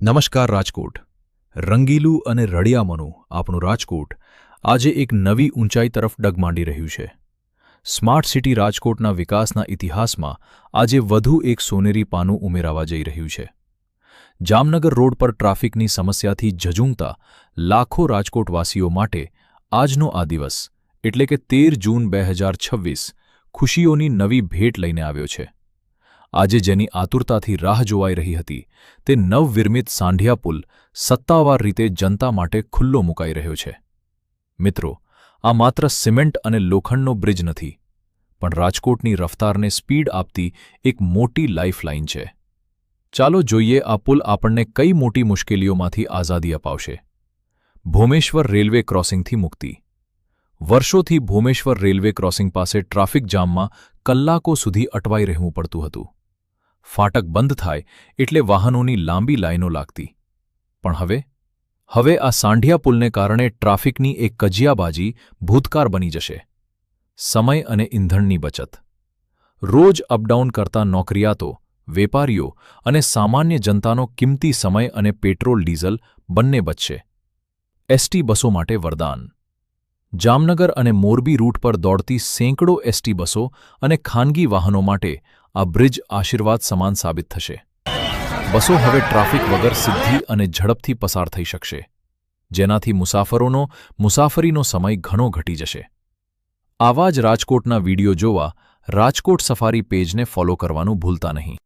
નમસ્કાર રાજકોટ. રંગીલું અને રળિયામણું આપણું રાજકોટ આજે એક નવી ઊંચાઈ તરફ ડગ માંડી રહ્યું છે. સ્માર્ટ સિટી રાજકોટના વિકાસના ઇતિહાસમાં આજે વધુ એક સોનેરી પાનું ઉમેરાવા જઈ રહ્યું છે. જામનગર રોડ પર ટ્રાફિકની સમસ્યાથી ઝઝૂમતા લાખો રાજકોટવાસીઓ માટે આજનો આ દિવસ એટલે કે 13 જૂન 2026 ખુશીઓની નવી ભેટ લઈને આવ્યો છે. આજે જેની આતુરતાથી રાહ જોવાઈ રહી હતી તે નવનિર્મિત સાંઢિયા પુલ સત્તાવાર રીતે જનતા માટે ખુલ્લો મુકાઈ રહ્યો છે. મિત્રો, આ માત્ર સિમેન્ટ અને લોખંડનો બ્રિજ નથી, પણ રાજકોટની રફતારને સ્પીડ આપતી એક મોટી લાઇફલાઇન છે. ચાલો જોઈએ આ પુલ આપણને કઈ મોટી મુશ્કેલીઓમાંથી આઝાદી અપાવશે. ભોમેશ્વર રેલવે ક્રોસિંગથી મુક્તિ. વર્ષોથી ભોમેશ્વર રેલવે ક્રોસિંગ પાસે ટ્રાફિક જામમાં કલાકો સુધી અટવાઈ રહેવું પડતું હતું. ફાટક બંધ થાય એટલે વાહનોની લાંબી લાઈનો લાગતી. પણ હવે આ સાંઢિયા પુલને કારણે ટ્રાફિકની એક કજિયાબાજી ભૂતકાળ બની જશે. સમય અને ઇંધણની બચત. રોજ અપડાઉન કરતા નોકરિયાતો, વેપારીઓ અને સામાન્ય જનતાનો કિંમતી સમય અને પેટ્રોલ ડીઝલ બંને બચશે. એસટી બસો માટે વરદાન. જામનગર અને મોરબી રૂટ પર દોડતી સેંકડો એસટી બસો અને ખાનગી વાહનો માટે આ બ્રિજ આશીર્વાદ સમાન સાબિત થશે. બસો હવે ટ્રાફિક વગર સીધી અને ઝડપથી પસાર થઈ શકશે, જેનાથી મુસાફરીનો સમય ઘણો ઘટી જશે. આવા જ રાજકોટના વિડીયો જોવા રાજકોટ સફારી પેજને ફોલો કરવાનું ભૂલતા નહીં.